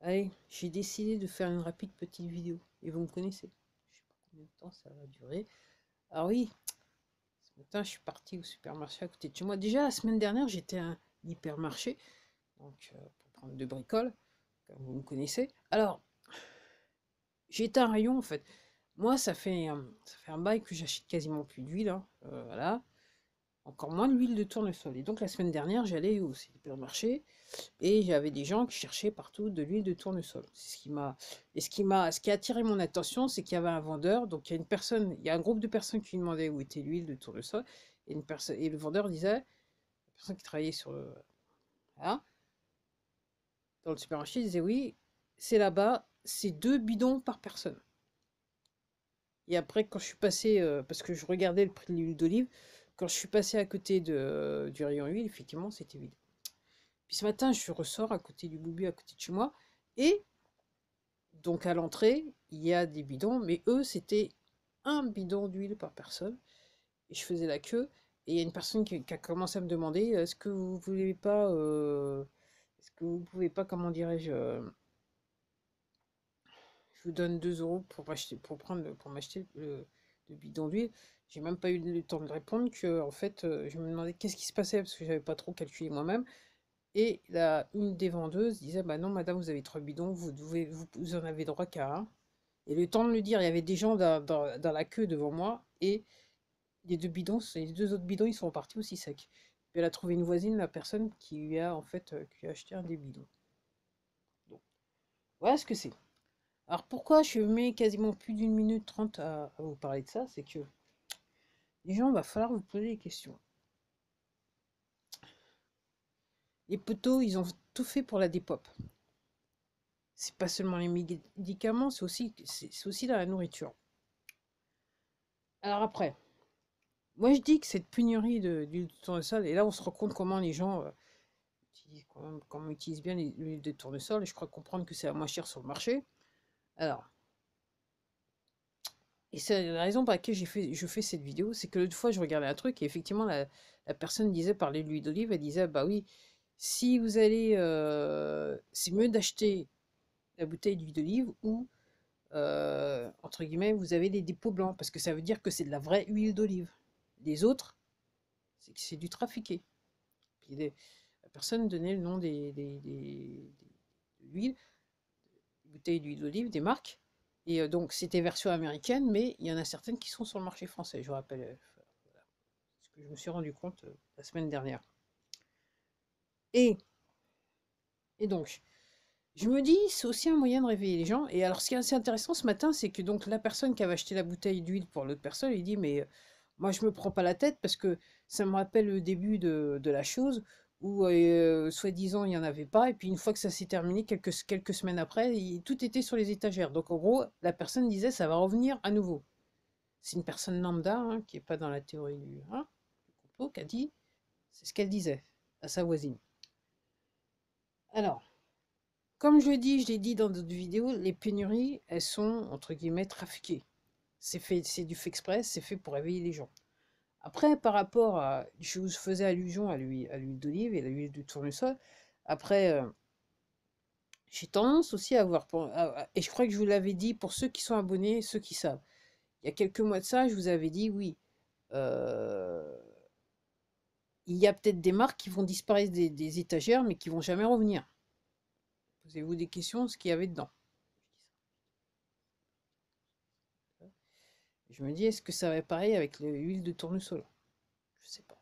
Allez, j'ai décidé de faire une rapide petite vidéo. Et vous me connaissez. Je sais pas combien de temps ça va durer. Ah oui, ce matin, je suis partie au supermarché à côté de chez moi. Déjà, la semaine dernière, j'étais à un hypermarché. Donc, pour prendre de bricoles, comme vous me connaissez. Alors, j'ai été à un rayon, en fait. Moi, ça fait un bail que j'achète quasiment plus d'huile, hein. Voilà. Encore moins d'huile de tournesol. Et donc, la semaine dernière, j'allais au supermarché. Et j'avais des gens qui cherchaient partout de l'huile de tournesol. C'est ce qui m'a et ce qui a attiré mon attention, c'est qu'il y avait un vendeur. Donc il y a un groupe de personnes qui lui demandaient où était l'huile de tournesol, et une personne et le vendeur disait, la personne qui travaillait voilà, dans le supermarché disait oui, c'est là-bas, c'est 2 bidons par personne. Et après, quand je suis passé, parce que je regardais le prix de l'huile d'olive, quand je suis passé à côté du rayon huile, effectivement, c'était vide. Puis ce matin, je ressors à côté du boubou, à côté de chez moi, et donc à l'entrée, il y a des bidons, mais eux, c'était un bidon d'huile par personne. Et je faisais la queue. Et il y a une personne qui a commencé à me demander, est-ce que vous voulez pas, est-ce que vous pouvez pas, comment dirais-je, je vous donne 2 euros pour m'acheter, pour m'acheter le bidon d'huile. J'ai même pas eu le temps de répondre que, en fait, je me demandais qu'est-ce qui se passait parce que j'avais pas trop calculé moi-même. Et une des vendeuses disait, bah non, madame, vous avez 3 bidons, vous en avez droit qu'à un. Et le temps de le dire, il y avait des gens dans la queue devant moi, et les 2 autres bidons, ils sont partis aussi secs. Puis elle a trouvé une voisine, la personne qui lui a en fait qui a acheté un des bidons. Donc, voilà ce que c'est. Alors pourquoi je mets quasiment plus d'1 minute 30 à vous parler de ça, c'est que les gens, va falloir vous poser des questions. Les poteaux, ils ont tout fait pour la dépop. C'est pas seulement les médicaments, c'est aussi dans la nourriture. Alors après, moi je dis que cette pénurie d'huile de tournesol, et là on se rend compte comment les gens comment on utilise bien l'huile de tournesol, et je crois comprendre que c'est la moins chère sur le marché. Alors, et c'est la raison pour laquelle je fais cette vidéo, c'est que l'autre fois je regardais un truc et effectivement la personne disait, parler de l'huile d'olive, elle disait bah oui, si vous allez, c'est mieux d'acheter la bouteille d'huile d'olive où entre guillemets vous avez des dépôts blancs parce que ça veut dire que c'est de la vraie huile d'olive. Les autres, c'est que c'est du trafiqué. Puis la personne donnait le nom de l'huile, bouteilles d'huile d'olive, des marques. Et donc, c'était version américaine, mais il y en a certaines qui sont sur le marché français, je vous rappelle. Voilà, ce que je me suis rendu compte la semaine dernière. Et, et donc, je me dis, c'est aussi un moyen de réveiller les gens. Et alors, ce qui est assez intéressant ce matin, c'est que donc la personne qui avait acheté la bouteille d'huile pour l'autre personne, il dit, mais moi, je me prends pas la tête parce que ça me rappelle le début de la chose où, soi-disant, il n'y en avait pas. Et puis, une fois que ça s'est terminé, quelques semaines après, tout était sur les étagères. Donc, en gros, la personne disait, ça va revenir à nouveau. C'est une personne lambda, hein, qui n'est pas dans la théorie du complot, qui a dit, c'est ce qu'elle disait à sa voisine. Alors, comme je l'ai dit dans d'autres vidéos, les pénuries, elles sont, entre guillemets, trafiquées. C'est du fait exprès, c'est fait pour réveiller les gens. Après, par rapport à, je vous faisais allusion à l'huile d'olive et à l'huile de tournesol. Après, j'ai tendance aussi à voir, et je crois que je vous l'avais dit pour ceux qui sont abonnés, ceux qui savent. Il y a quelques mois de ça, je vous avais dit, oui, euh, il y a peut-être des marques qui vont disparaître des étagères, mais qui vont jamais revenir. Posez-vous des questions, ce qu'il y avait dedans. Je me dis, est-ce que ça va être pareil avec l'huile de tournesol? Je sais pas.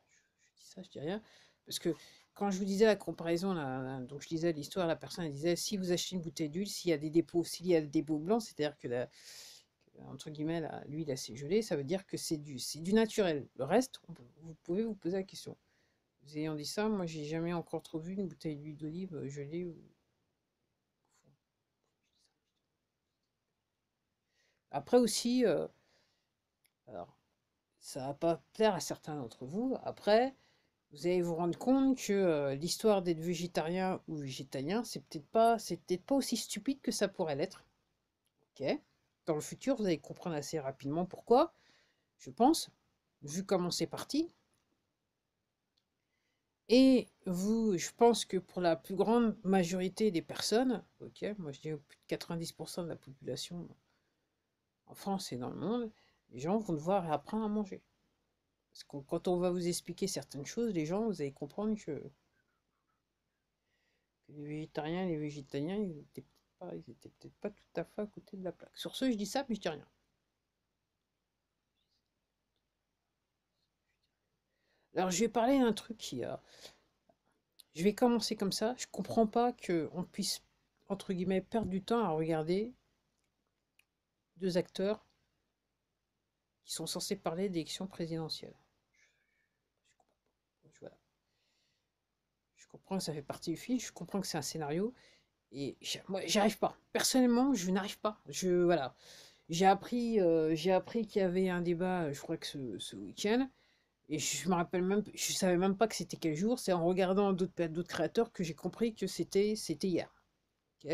Je dis ça, je dis rien. Parce que quand je vous disais la comparaison, donc je disais l'histoire, la personne elle disait, si vous achetez une bouteille d'huile, s'il y a des dépôts, s'il y a des dépôts blancs, c'est-à-dire que entre guillemets, l'huile assez gelée, ça veut dire que c'est du naturel. Le reste, vous pouvez vous poser la question. Vous ayant dit ça, moi j'ai jamais encore trop vu une bouteille d'huile d'olive gelée ou. Après aussi, alors ça va pas plaire à certains d'entre vous. Après, vous allez vous rendre compte que l'histoire d'être végétarien ou végétalien, c'est peut-être pas aussi stupide que ça pourrait l'être. Ok. Dans le futur, vous allez comprendre assez rapidement pourquoi, je pense, vu comment c'est parti. Et vous, je pense que pour la plus grande majorité des personnes, ok, moi je dis plus de 90% de la population en France et dans le monde, les gens vont devoir apprendre à manger. Parce que quand on va vous expliquer certaines choses, les gens, vous allez comprendre que les végétariens et les végétaliens, ils étaient peut-être pas tout à fait à côté de la plaque. Sur ce, je dis ça, mais je dis rien. Alors, je vais parler d'un truc qui a. Je vais commencer comme ça. Je comprends pas qu'on puisse, entre guillemets, perdre du temps à regarder deux acteurs qui sont censés parler d'élections présidentielles. Voilà. Je comprends que ça fait partie du film, je comprends que c'est un scénario, et moi, j'arrive pas. Personnellement, je n'arrive pas. Voilà. J'ai appris qu'il y avait un débat, je crois que ce week-end, et je me rappelle même, je savais même pas que c'était quel jour. C'est en regardant d'autres créateurs que j'ai compris que c'était hier. Ok.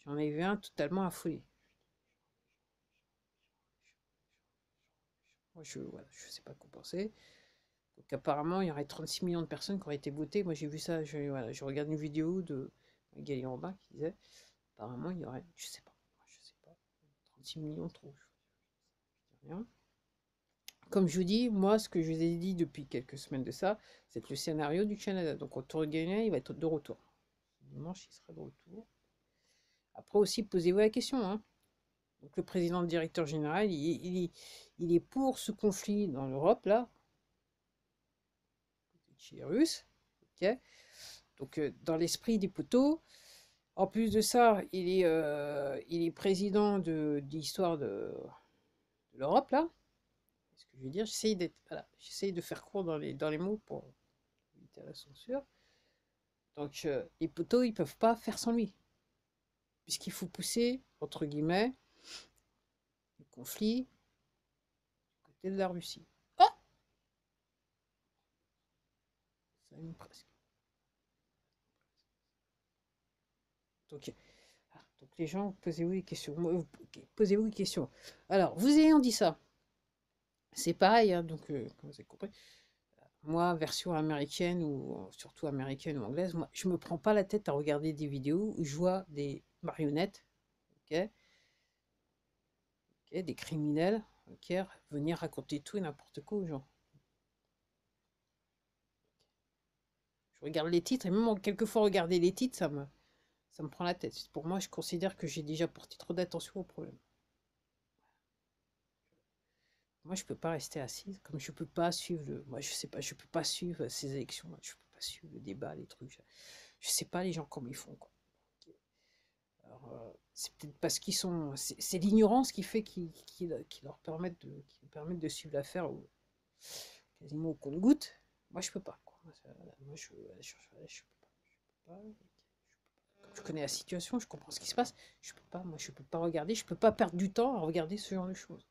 J'en ai vu un totalement affolé. Moi, voilà, je sais pas quoi penser. Donc apparemment, il y aurait 36 millions de personnes qui auraient été votées. Moi, j'ai vu ça, voilà, je regarde une vidéo de Gali Robin qui disait, apparemment, il y aurait, je sais pas, 36 millions trop, je dis rien. Comme je vous dis, moi, ce que je vous ai dit depuis quelques semaines de ça, c'est le scénario du Canada. Donc, au tour de gagnant, il va être de retour. Dimanche, il sera de retour. Après aussi, posez-vous la question. Hein. Donc, le président, le directeur général, il est pour ce conflit dans l'Europe, là, chez les Russes. Ok. Donc, dans l'esprit des poteaux, en plus de ça, il est président de l'histoire de l'Europe, là. Ce que je veux dire, voilà, j'essaye de faire court dans les mots pour éviter la censure. Donc, les poteaux, ils peuvent pas faire sans lui. Puisqu'il faut pousser, entre guillemets, le conflit du côté de la Russie. Oh, ça me presque. Donc, donc les gens, posez-vous des questions. Posez-vous des questions. Alors, vous ayant dit ça, c'est pareil, hein, donc, comme vous avez compris, moi, version américaine ou surtout américaine ou anglaise, moi, je me prends pas la tête à regarder des vidéos où je vois des marionnettes, ok, des criminels, ok, venir raconter tout et n'importe quoi aux gens. Je regarde les titres et même quelquefois regarder les titres, ça me prend la tête. Pour moi, je considère que j'ai déjà porté trop d'attention au problème. Moi, je peux pas rester assise, comme je peux pas suivre moi, je sais pas, je peux pas suivre ces élections, je peux pas suivre le débat, les trucs. Je sais pas les gens comment ils font, quoi. Alors, c'est peut-être parce qu'ils sont. C'est l'ignorance qui fait qui leur permettent qui nous permettent de suivre l'affaire quasiment au compte-goutte. Moi, je peux pas. Quoi. Moi, je peux pas. Je connais la situation, je comprends ce qui se passe. Je peux pas. Moi, je peux pas regarder. Je peux pas perdre du temps à regarder ce genre de choses.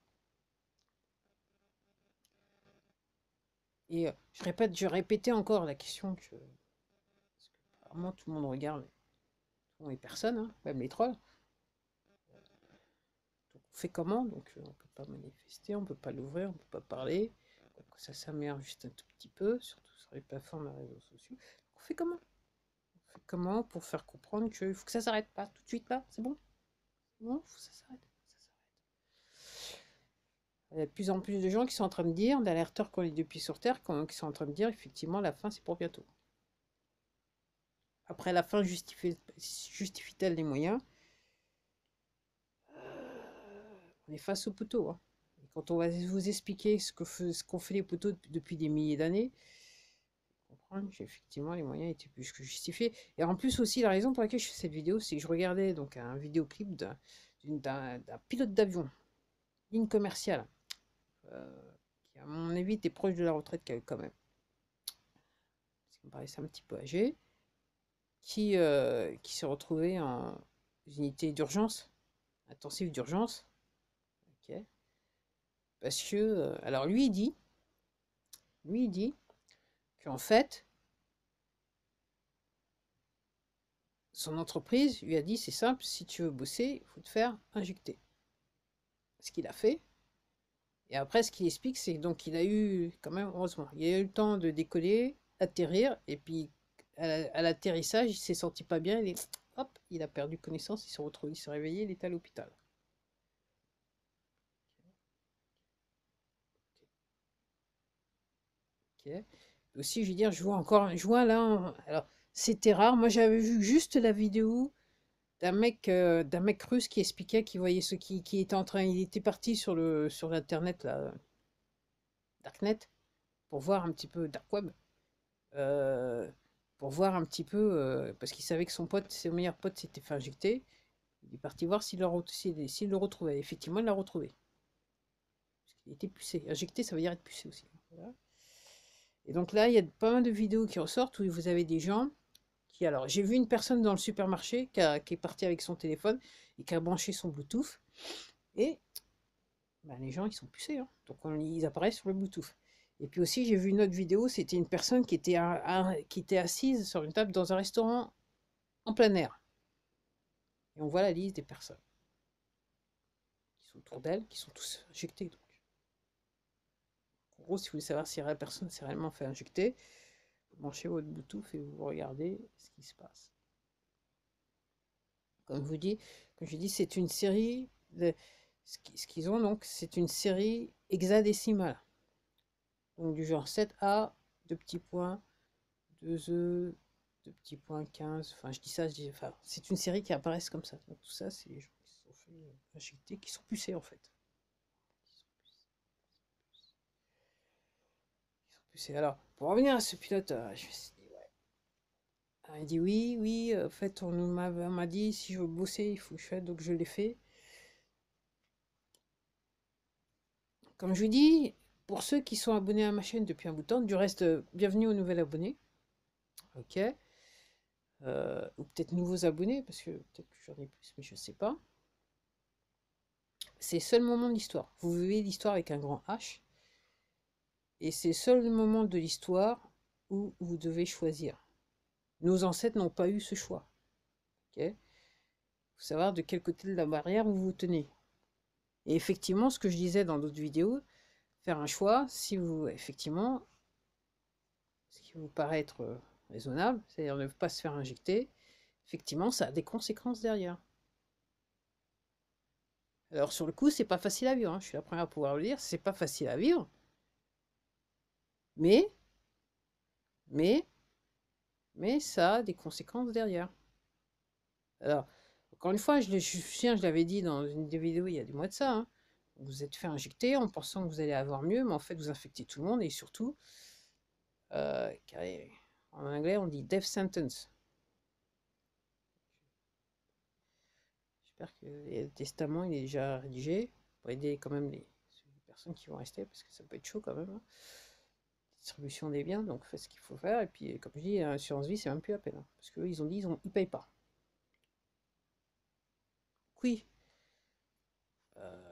Et je répétais encore la question que. Parce que apparemment, tout le monde regarde. Tout le monde est personne, hein, même les trolls. Donc, on fait comment? Donc, on peut pas manifester, on peut pas l'ouvrir, on peut pas parler. Donc, ça s'améliore juste un tout petit peu, surtout sur les plateformes et les réseaux sociaux. On fait comment? On fait comment pour faire comprendre qu'il faut que ça s'arrête pas tout de suite là? C'est bon? Non, faut que ça s'arrête. Il y a de plus en plus de gens qui sont en train de dire, d'alerteurs qu'on est depuis sur Terre, qui sont en train de dire effectivement la fin c'est pour bientôt. Après la fin justifie-t-elle les moyens? On est face au poteau. Hein. Et quand on va vous expliquer ce qu'ont fait les poteaux depuis des milliers d'années, comprendre qu'effectivement les moyens étaient plus que justifiés. Et en plus aussi, la raison pour laquelle je fais cette vidéo, c'est que je regardais donc un vidéoclip d'un pilote d'avion, ligne commerciale, qui à mon avis était proche de la retraite quand même, parce qu'il me paraissait un petit peu âgé, qui s'est retrouvé en unité d'urgence, intensive d'urgence, ok, parce que, alors lui il dit qu'en fait, son entreprise lui a dit c'est simple, si tu veux bosser, il faut te faire injecter. Ce qu'il a fait. Et après, ce qu'il explique, c'est donc qu'il a eu, quand même, heureusement, il a eu le temps de décoller, atterrir, et puis à l'atterrissage, il s'est senti pas bien, hop, il a perdu connaissance, il s'est réveillé, il est à l'hôpital. Ok. Aussi, je veux dire, je vois là, alors c'était rare. Moi, j'avais vu juste la vidéo d'un mec russe qui expliquait qu'il voyait ce qui était en train, il était parti sur l'internet là, Darknet, pour voir un petit peu Dark Web, euh, pour voir un petit peu, parce qu'il savait que ses meilleurs potes s'était fait injecter. Il est parti voir s'il le retrouvait. Effectivement, il l'a retrouvé. Parce qu'il était pucé. Injecté, ça veut dire être pucé aussi. Voilà. Et donc là, il y a pas mal de vidéos qui ressortent où vous avez des gens qui. Alors, j'ai vu une personne dans le supermarché qui est partie avec son téléphone et qui a branché son Bluetooth. Et ben, les gens, ils sont pucés. Hein. Donc, ils apparaissent sur le Bluetooth. Et puis aussi, j'ai vu une autre vidéo, c'était une personne qui était assise sur une table dans un restaurant en plein air. Et on voit la liste des personnes qui sont autour d'elle, qui sont tous injectés. Donc. En gros, si vous voulez savoir si la personne s'est réellement fait injecter, vous branchez votre Bluetooth et vous regardez ce qui se passe. Comme je vous dis, comme je dis, c'est une série de, ce qu'ils ont donc, c'est une série hexadécimale. Donc du genre 7A, 2 petits points, 2E, 2 petits points 15. Enfin, je dis ça, enfin, c'est une série qui apparaissent comme ça. Donc tout ça, c'est les gens qui se sont fait injecter, qui sont pucés en fait. Alors, pour revenir à ce pilote, je me suis dit, ouais. Alors, il dit oui, oui, en fait, on m'a dit si je veux bosser, il faut que je fasse, donc je l'ai fait. Comme je vous dis, pour ceux qui sont abonnés à ma chaîne depuis un bout de temps, du reste, bienvenue aux nouveaux abonnés. Ok. Ou peut-être nouveaux abonnés, parce que peut-être que j'en ai plus, mais je ne sais pas. C'est le seul moment de l'histoire. Vous vivez l'histoire avec un grand H. Et c'est le seul moment de l'histoire où vous devez choisir. Nos ancêtres n'ont pas eu ce choix. Ok. Faut savoir de quel côté de la barrière vous vous tenez. Et effectivement, ce que je disais dans d'autres vidéos, faire un choix, si vous, effectivement, ce qui vous paraît être raisonnable, c'est-à-dire ne pas se faire injecter, effectivement, ça a des conséquences derrière. Alors sur le coup, c'est pas facile à vivre, hein. Je suis la première à pouvoir le dire, c'est pas facile à vivre, mais, mais, mais ça a des conséquences derrière. Alors, encore une fois, je l'avais dit dans une des vidéos il y a des mois de ça, hein. Vous êtes fait injecter en pensant que vous allez avoir mieux, mais en fait, vous infectez tout le monde et surtout, en anglais, on dit death sentence. J'espère que le testament il est déjà rédigé pour aider quand même les personnes qui vont rester parce que ça peut être chaud quand même. Hein. Distribution des biens, donc faites ce qu'il faut faire. Et puis, comme je dis, assurance vie, c'est même plus la peine. Hein, parce qu'eux, ils ont dit, ils payent pas. Oui. Euh,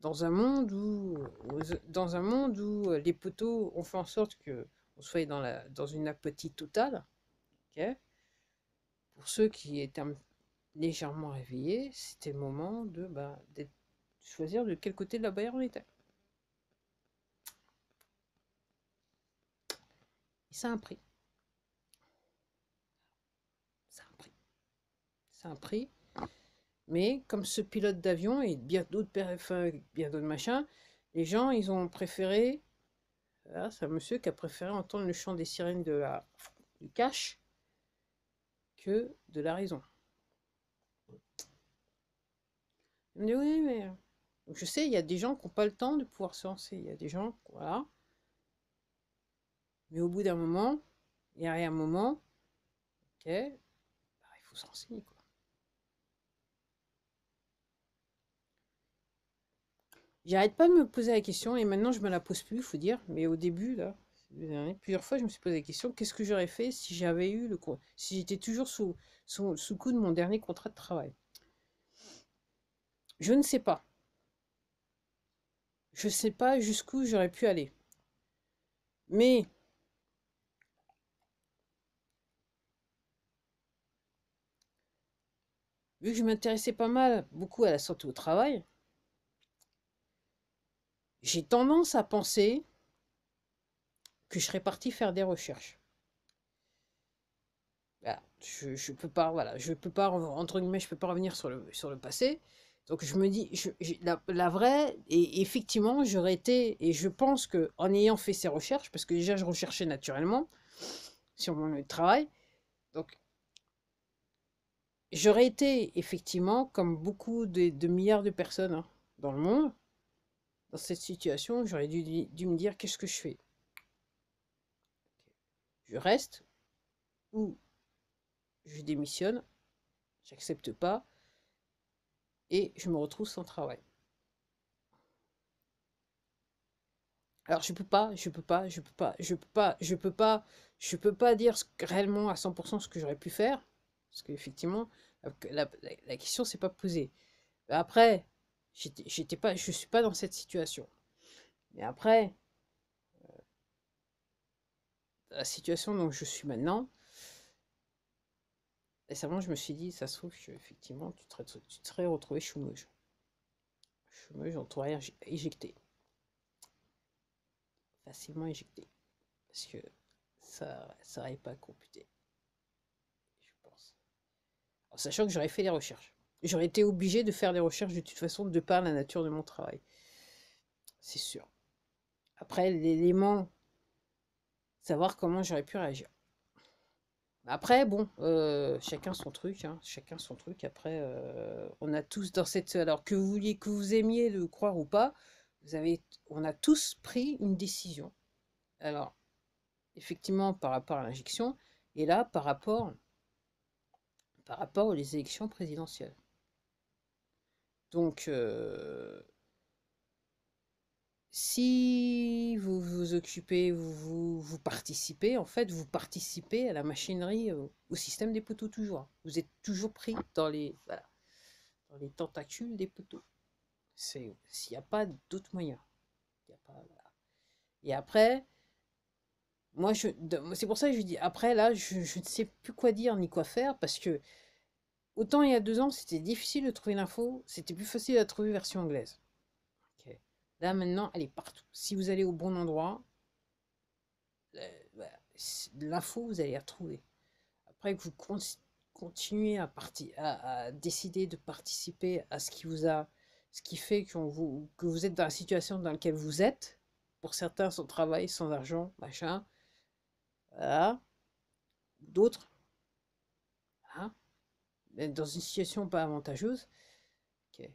dans un monde où les poteaux ont fait en sorte que on soit dans une apathie totale, ok, pour ceux qui étaient légèrement réveillés, c'était le moment de choisir de quel côté de la barrière on était. Et ça a un prix. Ça a un prix. Ça a un prix. Mais comme ce pilote d'avion et bien d'autres machins, les gens, ils ont préféré. Là, c'est un monsieur qui a préféré entendre le chant des sirènes du cash que de la raison. Il me dit oui, mais. Donc je sais, il y a des gens qui n'ont pas le temps de pouvoir se lancer. Il y a des gens, voilà. Mais au bout d'un moment, il y a un moment, ok, il faut se renseigner, quoi. J'arrête pas de me poser la question et maintenant je me la pose plus, il faut dire. Mais au début, là, plusieurs fois, je me suis posé la question qu'est-ce que j'aurais fait si j'avais eu si j'étais toujours sous coup de mon dernier contrat de travail. Je ne sais pas. Je ne sais pas jusqu'où j'aurais pu aller. Mais vu que je m'intéressais pas mal, beaucoup à la santé au travail, j'ai tendance à penser que je serais parti faire des recherches. Voilà. Je peux pas, voilà, je peux pas, entre guillemets, je peux pas revenir sur le passé. Donc je me dis, la vraie, et effectivement, j'aurais été, et je pense que en ayant fait ces recherches, parce que déjà je recherchais naturellement sur mon lieu de travail, donc j'aurais été effectivement, comme beaucoup de milliards de personnes hein, dans le monde, dans cette situation, j'aurais dû me dire qu'est-ce que je fais? Je reste ou je démissionne, j'accepte pas et je me retrouve sans travail. Alors je peux pas dire réellement à 100% ce que j'aurais pu faire, parce qu'effectivement, la question s'est pas posée. Après, j'étais pas, je suis pas dans cette situation. Mais après, la situation dont je suis maintenant, récemment, je me suis dit, ça se trouve que, effectivement, tu te serais retrouvé chômeuse. Chômeuse, on t'aurait éjecté. Facilement éjecté. Parce que ça n'aurait pas computé, je pense. En sachant que j'aurais fait des recherches. J'aurais été obligé de faire des recherches de toute façon, de par la nature de mon travail. C'est sûr. Après, l'élément, savoir comment j'aurais pu réagir. Après, bon, chacun son truc, hein, chacun son truc. Après, on a tous dans cette... Alors que vous aimiez le croire ou pas, on a tous pris une décision. Alors, effectivement, par rapport à l'injection, et là, par rapport aux élections présidentielles. Donc, si vous vous occupez, vous participez, en fait, vous participez à la machinerie, au système des poteaux toujours. Vous êtes toujours pris dans voilà, dans les tentacules des poteaux. S'il n'y a pas d'autre moyen. Y a pas, voilà. Et après, c'est pour ça que je dis, après, là, je ne sais plus quoi dire ni quoi faire, parce que autant il y a 2 ans, c'était difficile de trouver l'info, c'était plus facile à trouver version anglaise. Ok. Là, maintenant, elle est partout. Si vous allez au bon endroit, voilà, l'info, vous allez la retrouver. Après que vous continuez à décider de participer à ce qui fait que vous êtes dans la situation dans laquelle vous êtes, pour certains sans travail, sans argent, machin, voilà, d'autres, hein, dans une situation pas avantageuse. Ok.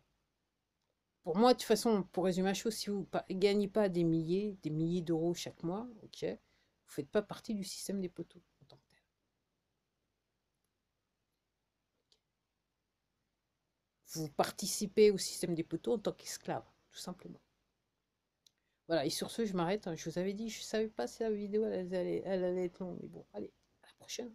Pour moi, de toute façon, pour résumer la chose, si vous ne gagnez pas des milliers d'euros chaque mois, ok, vous ne faites pas partie du système des poteaux en tant que tel. Vous participez au système des poteaux en tant qu'esclave, tout simplement. Voilà, et sur ce, je m'arrête. Je vous avais dit, je ne savais pas si la vidéo elle allait être longue, mais bon, allez, à la prochaine.